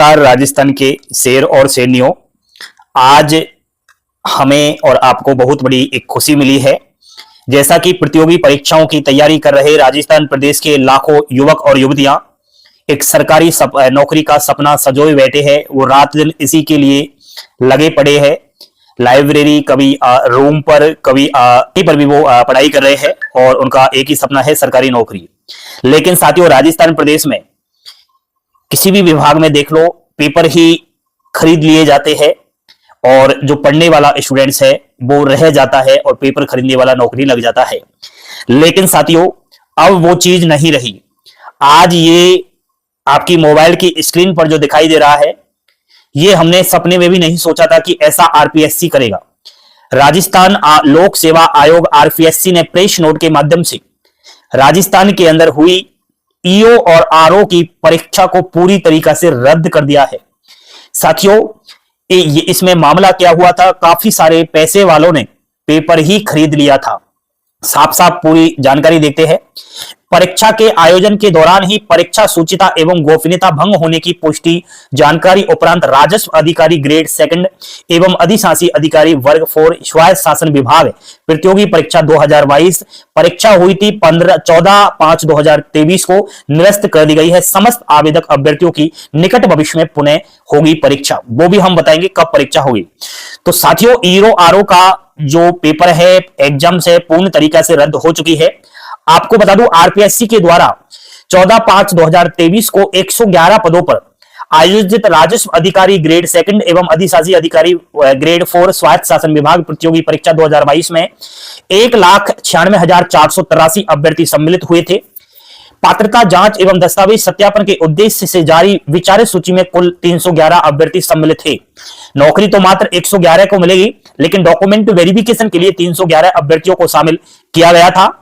राजस्थान के शेर और शेरनियों, आज हमें और आपको बहुत बड़ी एक खुशी मिली है। जैसा कि प्रतियोगी परीक्षाओं की तैयारी कर रहे राजस्थान प्रदेश के लाखों युवक और युवतियां एक सरकारी नौकरी का सपना सजोए बैठे हैं, वो रात दिन इसी के लिए लगे पड़े हैं। लाइब्रेरी, कभी रूम पर, कभी पर भी वो पढ़ाई कर रहे हैं और उनका एक ही सपना है, सरकारी नौकरी। लेकिन साथियों, राजस्थान प्रदेश में किसी भी विभाग में देख लो, पेपर ही खरीद लिए जाते हैं और जो पढ़ने वाला स्टूडेंट्स है वो रह जाता है और पेपर खरीदने वाला नौकरी लग जाता है। लेकिन साथियों, अब वो चीज नहीं रही। आज ये आपकी मोबाइल की स्क्रीन पर जो दिखाई दे रहा है, ये हमने सपने में भी नहीं सोचा था कि ऐसा आरपीएससी करेगा। राजस्थान लोक सेवा आयोग आरपीएससी ने प्रेस नोट के माध्यम से राजस्थान के अंदर हुई ईओ और आरओ की परीक्षा को पूरी तरीका से रद्द कर दिया है। साथियों, इसमें मामला क्या हुआ था, काफी सारे पैसे वालों ने पेपर ही खरीद लिया था। साफ साफ पूरी जानकारी देखते हैं। परीक्षा के आयोजन के दौरान ही परीक्षा सूचिता एवं गोपनीयता भंग होने की पुष्टि जानकारी उपरांत राजस्व अधिकारी ग्रेड सेकंड एवं अधिशासी अधिकारी वर्ग 4 स्वायत्त शासन विभाग प्रतियोगी परीक्षा 2022 परीक्षा हुई थी 14/5/2023 को निरस्त कर दी गई है। समस्त आवेदक अभ्यर्थियों की निकट भविष्य में पुनः होगी परीक्षा, वो भी हम बताएंगे कब परीक्षा होगी। तो साथियों, ईरो आरओ का जो पेपर है, एग्जाम्स है, पूर्ण तरीका से रद्द हो चुकी है। आपको बता दूं, आरपीएससी के द्वारा 14/5/2023 को 111 पदों पर आयोजित राजस्व अधिकारी ग्रेड सेकंड एवं अधिशासी अधिकारी ग्रेड 4 स्वायत्त शासन विभाग प्रतियोगी परीक्षा 2022 में 1,96,483 अभ्यर्थी सम्मिलित हुए थे। पात्रता जांच एवं दस्तावेज सत्यापन के उद्देश्य से जारी विचार सूची में कुल 311 अभ्यर्थी सम्मिलित थे। नौकरी तो मात्र 111 को मिलेगी, लेकिन डॉक्यूमेंट वेरिफिकेशन के लिए 311 अभ्यर्थियों को शामिल किया गया था।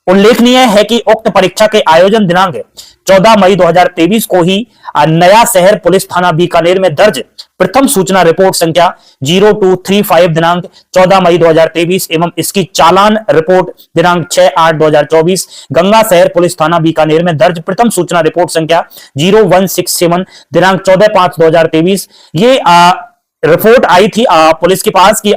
उल्लेखनीय है कि उक्त परीक्षा के आयोजन दिनांक 14 मई 2023 को ही नया शहर पुलिस थाना बीकानेर में दर्ज प्रथम सूचना रिपोर्ट संख्या 0235 दिनांक 14 मई 2023 एवं इसकी चालान रिपोर्ट दिनांक 6/8/2024 गंगा शहर पुलिस थाना बीकानेर में दर्ज प्रथम सूचना रिपोर्ट संख्या 0167 दिनांक 14/5/2023 ये रिपोर्ट आई थी पुलिस के पास की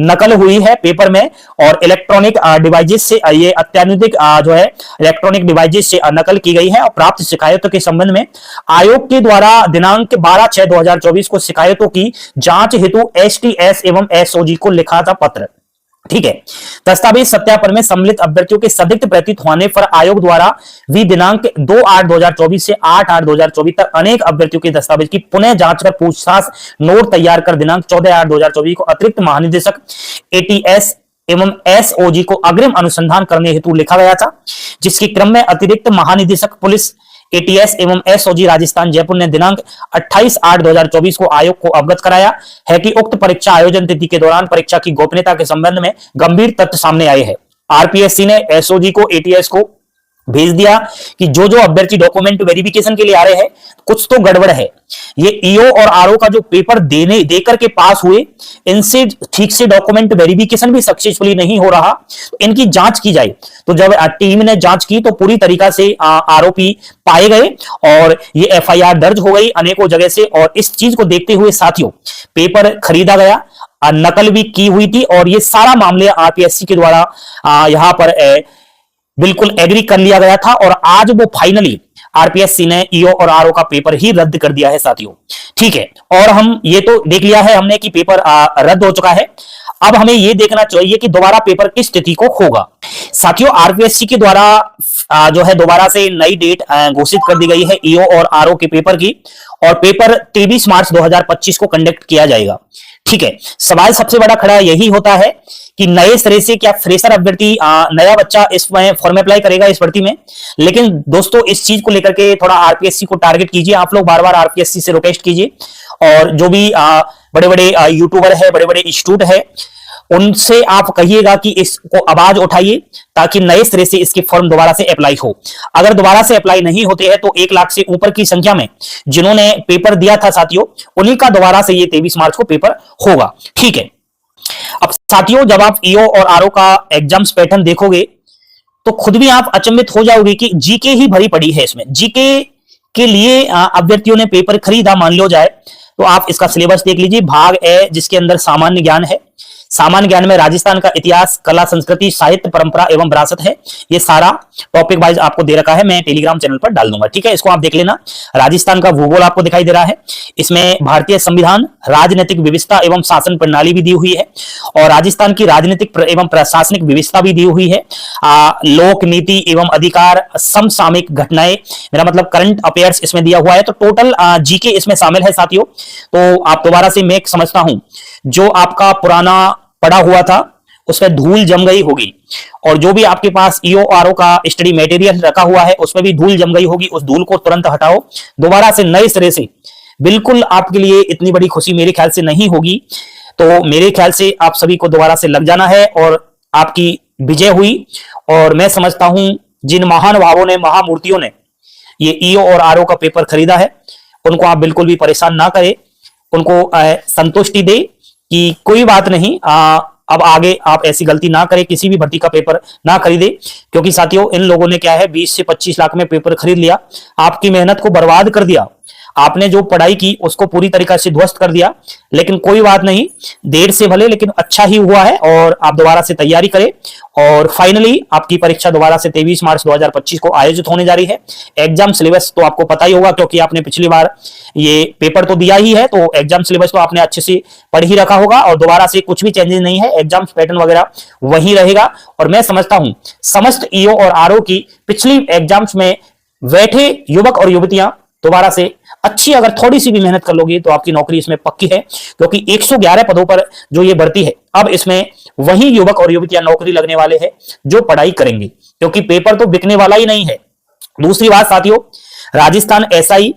नकल हुई है पेपर में और इलेक्ट्रॉनिक डिवाइसेस से ये अत्याधुनिक जो है इलेक्ट्रॉनिक डिवाइसेस से नकल की गई है। और प्राप्त शिकायतों के संबंध में आयोग के द्वारा दिनांक 12/6/2024 को शिकायतों की जांच हेतु एसटीएस एवं एसओजी को लिखा था पत्र। ठीक है। दस्तावेज सत्यापन में सम्मिलित अभ्यर्थियों के संदिग्ध प्रतीत होने पर आयोग द्वारा भी दिनांक 2/8/2024 से 8/8/2024 तक अनेक अभ्यर्थियों के दस्तावेज की पुनः जांच कर पूछताछ नोट तैयार कर दिनांक 14/8/2024 को अतिरिक्त महानिदेशक एटीएस एवं एसओजी को अग्रिम अनुसंधान करने हेतु लिखा गया था, जिसके क्रम में अतिरिक्त महानिदेशक पुलिस एटीएस एवं एसओजी राजस्थान जयपुर ने दिनांक 28/8/2024 को आयोग को अवगत कराया है कि उक्त परीक्षा आयोजन तिथि के दौरान परीक्षा की गोपनीयता के संबंध में गंभीर तथ्य सामने आए हैं। आरपीएससी ने एसओजी को, एटीएस को भेज दिया कि जो जो अभ्यर्थी डॉक्यूमेंट वेरिफिकेशन के लिए आ रहे हैं, कुछ तो गड़बड़ है। ये ईओ और आरओ का जो पेपर देकर के पास हुए, इनसे ठीक से डॉक्यूमेंट वेरिफिकेशन भी सक्सेसफुली नहीं हो रहा, तो इनकी जांच की जाए। तो जब टीम ने जांच की तो पूरी तरीका से आरोपी पाए गए और ये एफआईआर दर्ज हो गई अनेकों जगह से। और इस चीज को देखते हुए साथियों, पेपर खरीदा गया, नकल भी की हुई थी और ये सारा मामले आरपीएससी के द्वारा यहां पर बिल्कुल एग्री कर लिया गया था। और आज वो फाइनली आरपीएससी ने ईओ और आरओ का पेपर ही रद्द कर दिया है साथियों। ठीक है। और हम ये तो देख लिया है हमने कि पेपर रद्द हो चुका है। अब हमें ये देखना चाहिए कि दोबारा पेपर किस तिथि को होगा। साथियों, आरपीएससी के द्वारा जो है दोबारा से नई डेट घोषित कर दी गई है ईओ और आरओ के पेपर की, और पेपर 23 मार्च 2025 को कंडक्ट किया जाएगा। ठीक है। सवाल सबसे बड़ा खड़ा यही होता है कि नए सिरे से क्या फ्रेशर अभ्यर्थी, नया बच्चा इसमें फॉर्म अप्लाई करेगा इस भर्ती में। लेकिन दोस्तों, इस चीज को लेकर के थोड़ा आरपीएससी को टारगेट कीजिए। आप लोग बार बार आरपीएससी से रिक्वेस्ट कीजिए और जो भी बड़े बड़े यूट्यूबर है, बड़े बड़े इंस्टीट्यूट है, उनसे आप कहिएगा कि इसको आवाज उठाइए ताकि नए सिरे से इसके फॉर्म दोबारा से अप्लाई हो। अगर दोबारा से अप्लाई नहीं होते हैं तो 1 लाख से ऊपर की संख्या में जिन्होंने पेपर दिया था साथियों, उन्हीं का दोबारा से ये 23 मार्च को पेपर होगा। ठीक है। अब साथियों, जब आप ईओ और आरओ का एग्जाम्स पैटर्न देखोगे तो खुद भी आप अचंभित हो जाओगे कि जीके ही भरी पड़ी है इसमें। जीके के लिए अभ्यर्थियों ने पेपर खरीदा मान लो जाए, तो आप इसका सिलेबस देख लीजिए। भाग ए जिसके अंदर सामान्य ज्ञान है, सामान्य ज्ञान में राजस्थान का इतिहास, कला, संस्कृति, साहित्य, परंपरा एवं विरासत है। ये सारा टॉपिक वाइज आपको दे रखा है, मैं टेलीग्राम चैनल पर डाल दूंगा, ठीक है। इसको आप देख लेना। राजस्थान का भूगोल आपको दिखाई दे रहा है, इसमें भारतीय संविधान, राजनीतिक व्यवस्था एवं शासन प्रणाली भी दी हुई है, और राजस्थान की राजनीतिक एवं प्रशासनिक व्यवस्था भी दी हुई है। लोक नीति एवं अधिकार, समसामयिक घटनाएं, मेरा मतलब करंट अफेयर्स इसमें दिया हुआ है। तो टोटल जीके इसमें शामिल है साथियों। तो आप दोबारा से मैं समझता हूं, जो आपका पुराना पड़ा हुआ था उसमें धूल जम गई होगी, और जो भी आपके पास ईओआरओ का स्टडी मटेरियल रखा हुआ है उसमें भी धूल जम गई होगी। उस धूल को तुरंत हटाओ, दोबारा से नए सिरे से। बिल्कुल आपके लिए इतनी बड़ी खुशी मेरे ख्याल से नहीं होगी, तो मेरे ख्याल से आप सभी को दोबारा से लग जाना है और आपकी विजय हुई। और मैं समझता हूं जिन महानुभावों ने, महामूर्तियों ने ये ईओ और आरओ का पेपर खरीदा है, उनको आप बिल्कुल भी परेशान ना करें, उनको संतुष्टि दे कि कोई बात नहीं, अब आगे आप ऐसी गलती ना करें, किसी भी भर्ती का पेपर ना खरीदे। क्योंकि साथियों इन लोगों ने क्या है 20 से 25 लाख में पेपर खरीद लिया, आपकी मेहनत को बर्बाद कर दिया, आपने जो पढ़ाई की उसको पूरी तरीके से ध्वस्त कर दिया। लेकिन कोई बात नहीं, देर से भले लेकिन अच्छा ही हुआ है, और आप दोबारा से तैयारी करें। और फाइनली आपकी परीक्षा दोबारा से 23 मार्च 2025 को आयोजित होने जा रही है। एग्जाम सिलेबस तो आपको पता ही होगा, क्योंकि आपने पिछली बार ये पेपर तो दिया ही है, तो एग्जाम सिलेबस तो आपने अच्छे से पढ़ ही रखा होगा, और दोबारा से कुछ भी चेंजेस नहीं है, एग्जाम पैटर्न वगैरह वही रहेगा। और मैं समझता हूं समस्त ईओ और आरओ की पिछली एग्जाम्स में बैठे युवक और युवतियां दोबारा से अच्छी अगर थोड़ी सी भी मेहनत कर लोगे तो आपकी नौकरी इसमें पक्की है। क्योंकि 111 पदों पर जो ये भर्ती है, अब इसमें वही युवक और युवतियां नौकरी लगने वाले हैं जो पढ़ाई करेंगे, क्योंकि पेपर तो बिकने वाला ही नहीं है। दूसरी बात साथियों, राजस्थान एसआई,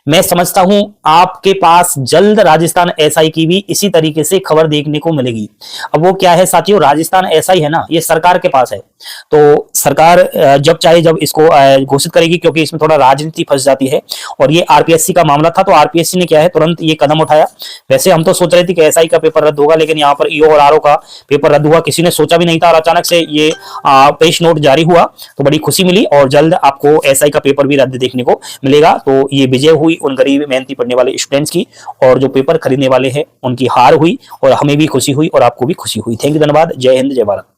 मैं समझता हूं आपके पास जल्द राजस्थान एसआई की भी इसी तरीके से खबर देखने को मिलेगी। अब वो क्या है साथियों, राजस्थान एसआई है ना, ये सरकार के पास है, तो सरकार जब चाहे जब इसको घोषित करेगी, क्योंकि इसमें थोड़ा राजनीति फंस जाती है। और ये आरपीएससी का मामला था, तो आरपीएससी ने क्या है तुरंत ये कदम उठाया। वैसे हम तो सोच रहे थे कि एसआई का पेपर रद्द होगा, लेकिन यहाँ पर ईओ और आरओ का पेपर रद्द हुआ, किसी ने सोचा भी नहीं था, और अचानक से ये पेश नोट जारी हुआ, तो बड़ी खुशी मिली। और जल्द आपको एसआई का पेपर भी रद्द देखने को मिलेगा। तो ये विजय हुई उन गरीब मेहनती पढ़ने वाले स्टूडेंट्स की, और जो पेपर खरीदने वाले हैं उनकी हार हुई, और हमें भी खुशी हुई और आपको भी खुशी हुई। थैंक यू, धन्यवाद। जय हिंद, जय भारत।